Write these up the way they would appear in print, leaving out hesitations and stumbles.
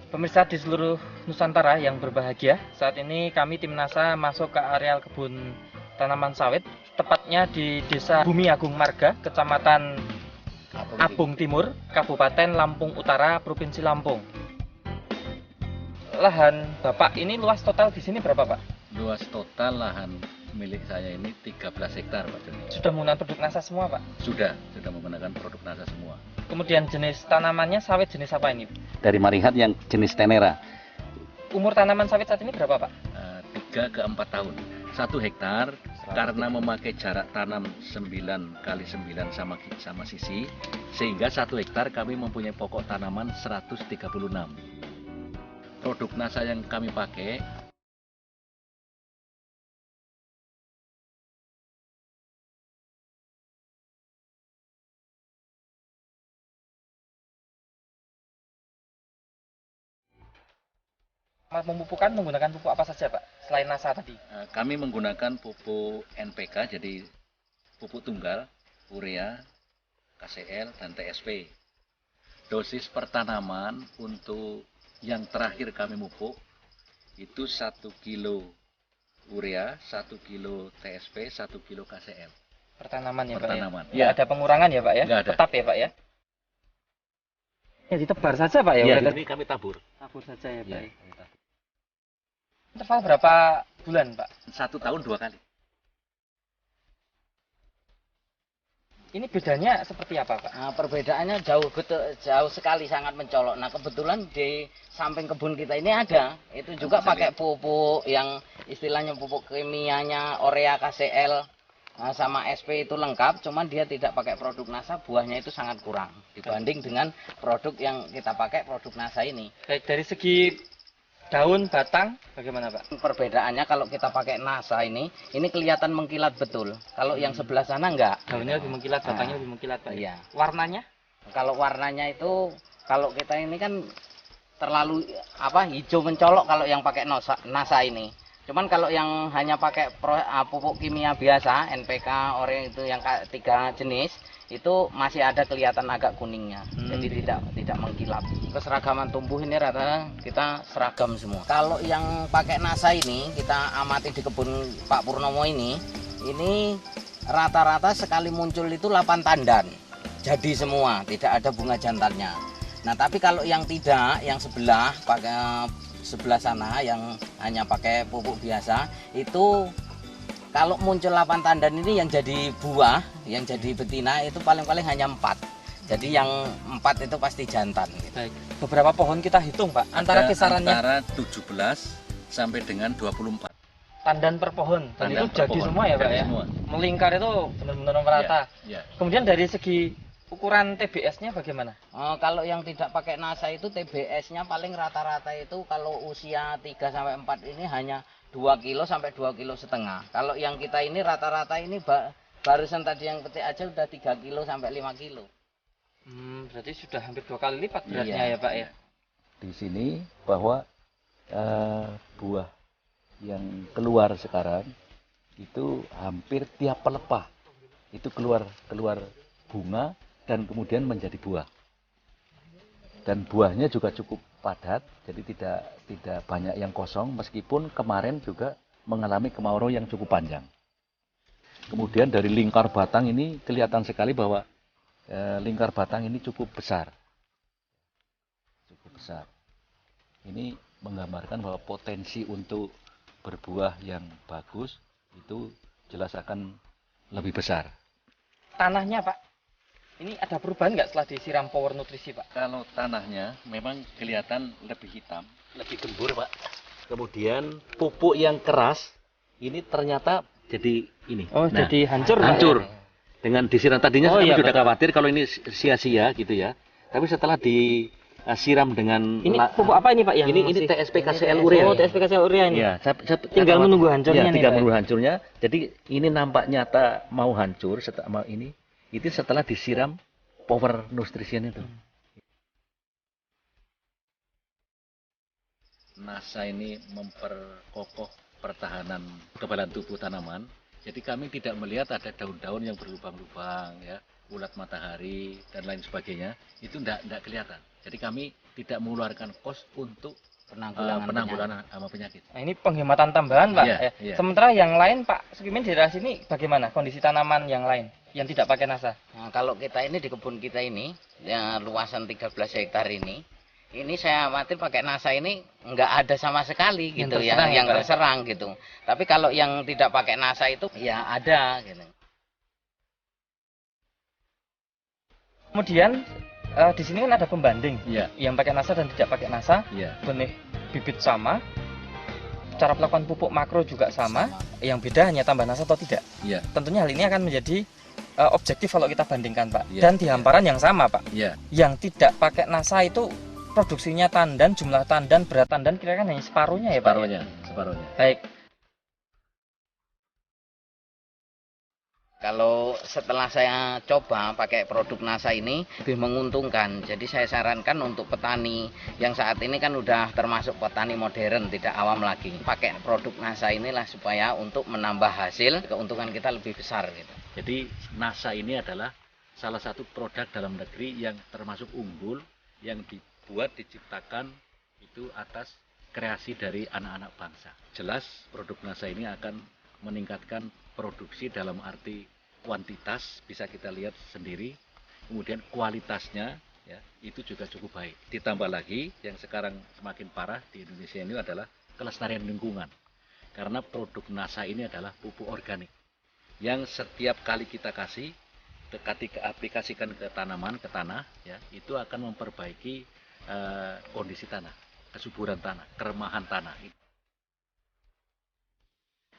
Pemirsa di seluruh Nusantara yang berbahagia, saat ini kami tim NASA masuk ke areal kebun tanaman sawit, tepatnya di Desa Bumi Agung Marga, Kecamatan Abung Timur, Kabupaten Lampung Utara, Provinsi Lampung. Lahan Bapak ini luas total di sini berapa, Pak? Luas total lahan milik saya ini 13 hektar, Pak Joni. Sudah menggunakan produk NASA semua, Pak? Sudah menggunakan produk NASA semua. Kemudian jenis tanamannya sawit jenis apa ini? Dari Marihat yang jenis Tenera. Umur tanaman sawit saat ini berapa, Pak? 3 ke 4 tahun. 1 hektar karena memakai jarak tanam 9 kali 9 sama sisi, sehingga 1 hektar kami mempunyai pokok tanaman 136. Produk NASA yang kami pakai Memupukkan menggunakan pupuk apa saja, Pak? Selain NASA tadi. kami menggunakan pupuk NPK, jadi pupuk tunggal, urea, KCL, dan TSP. Dosis per tanaman untuk yang terakhir kami pupuk itu 1 kilo urea, 1 kilo TSP, 1 kilo KCL. Pertanaman ya, Pertanaman. Pak ya? Nggak ada pengurangan ya, Pak ya? Nggak ada. Tetap ya, Pak ya? Ya ditebar saja, Pak ya? Ya, Udah ini kami tabur. tabur saja ya, Pak. Ya, Ya. Interval berapa bulan, Pak? 1 tahun 2 kali. Ini bedanya seperti apa, Pak? Nah, perbedaannya jauh sekali, sangat mencolok. Nah, kebetulan di samping kebun kita ini ada, itu juga pakai pupuk yang istilahnya pupuk kimianya Urea, KCL, sama SP itu lengkap, cuman dia tidak pakai produk NASA, buahnya itu sangat kurang dibanding dengan produk yang kita pakai, produk NASA ini. Baik dari segi daun, batang, bagaimana, Pak? Perbedaannya kalau kita pakai NASA ini kelihatan mengkilat betul. Kalau yang sebelah sana enggak. Daunnya lebih mengkilat, batangnya lebih mengkilat, Pak. Iya. Warnanya? Kalau warnanya itu, kalau kita ini kan terlalu hijau mencolok kalau yang pakai NASA ini. Cuman kalau yang hanya pakai pupuk kimia biasa, NPK, Urea itu yang 3 jenis, itu masih ada kelihatan agak kuningnya. Jadi tidak mengkilap. Keseragaman tumbuh ini rata kita seragam semua. Kalau yang pakai NASA ini, kita amati di kebun Pak Purnomo ini rata-rata sekali muncul itu 8 tandan. Jadi semua, tidak ada bunga jantannya. Nah, tapi kalau yang tidak, yang sebelah sana yang hanya pakai pupuk biasa, itu kalau muncul 8 tandan ini yang jadi buah, yang jadi betina itu paling-paling hanya 4. Jadi yang 4 itu pasti jantan gitu. Baik. Beberapa pohon kita hitung, Pak. Antara kisarannya Antara 17 sampai dengan 24. tandan per pohon. Dan Tandan itu per jadi pohon. semua ya, Pak Jadi ya? semua. Melingkar itu benar-benar merata. Ya. Kemudian dari segi ukuran TBS-nya bagaimana? Kalau yang tidak pakai NASA itu TBS-nya paling rata-rata itu kalau usia 3 sampai 4 ini hanya 2 kilo sampai 2 kilo setengah. Kalau yang kita ini rata-rata ini barusan tadi yang petik aja udah 3 kilo sampai 5 kilo. Berarti sudah hampir 2 kali lipat beratnya ya, Pak ya? Di sini bahwa buah yang keluar sekarang itu hampir tiap pelepah itu keluar bunga dan kemudian menjadi buah. Dan buahnya juga cukup padat, jadi tidak banyak yang kosong meskipun kemarin juga mengalami kemarau yang cukup panjang. Kemudian dari lingkar batang ini kelihatan sekali bahwa lingkar batang ini cukup besar. Ini menggambarkan bahwa potensi untuk berbuah yang bagus itu jelas akan lebih besar. Tanahnya, Pak, ini ada perubahan nggak setelah disiram power nutrisi, Pak? Kalau tanahnya memang kelihatan lebih hitam, lebih gembur, Pak. Kemudian pupuk yang keras ini ternyata jadi ini. Jadi hancur, Pak, hancur. ya? Dengan disiram tadinya kami iya, sudah betul. khawatir kalau ini sia-sia gitu ya. Tapi setelah disiram dengan Ini pupuk apa ini, Pak? Yang ini masih- TSP KCL urea. Oh, TSP KCL urea ini. Ya, Tinggal menunggu hancurnya ya, nih, tinggal Pak. menunggu hancurnya. Jadi ini nampak nyata mau hancur setelah ini. Itu setelah disiram power nutrition itu. NASA ini memperkokoh pertahanan kekebalan tubuh tanaman. Jadi kami tidak melihat ada daun-daun yang berlubang-lubang ya. ulat matahari dan lain sebagainya itu tidak kelihatan. Jadi kami tidak mengeluarkan kos untuk penanggulangan sama penyakit. Nah, ini penghematan tambahan, Pak. Iya, Ya. iya. Sementara yang lain, Pak Sukimin, di daerah sini bagaimana kondisi tanaman yang lain yang tidak pakai NASA? Nah, kalau kita ini di kebun kita ini, ya, luasan 13 hektar ini saya khawatir pakai NASA ini nggak ada sama sekali Yang gitu terserang ya, yang Pak? terserang gitu. Tapi kalau yang tidak pakai NASA itu ya ada gitu. Kemudian di sini kan ada pembanding Iya, yang pakai NASA dan tidak pakai NASA, iya. benih bibit sama, cara melakukan pupuk makro juga sama, yang beda hanya tambah NASA atau tidak. Iya, Tentunya hal ini akan menjadi objektif kalau kita bandingkan, Pak. Iya, Dan di hamparan yang sama, Pak. iya. Yang tidak pakai NASA itu produksinya tandan, jumlah tandan, berat tandan kira-kira hanya separuhnya ya, Pak? Separuhnya. Baik. Kalau setelah saya coba pakai produk NASA ini lebih menguntungkan. Jadi saya sarankan untuk petani yang saat ini kan udah termasuk petani modern, tidak awam lagi. Pakai produk NASA inilah supaya untuk menambah hasil, keuntungan kita lebih besar gitu. Jadi NASA ini adalah salah satu produk dalam negeri yang termasuk unggul, yang diciptakan itu atas kreasi dari anak-anak bangsa. Jelas produk NASA ini akan meningkatkan produksi dalam arti kuantitas, bisa kita lihat sendiri, kemudian kualitasnya ya itu juga cukup baik. Ditambah lagi yang sekarang semakin parah di Indonesia ini adalah kelestarian lingkungan, karena produk NASA ini adalah pupuk organik yang setiap kali kita kasih, ketika aplikasikan ke tanaman, ke tanah, ya itu akan memperbaiki kondisi tanah, kesuburan tanah, keremahan tanah.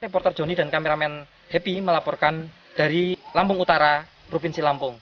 Reporter Joni dan kameramen Happy melaporkan dari Lampung Utara, Provinsi Lampung.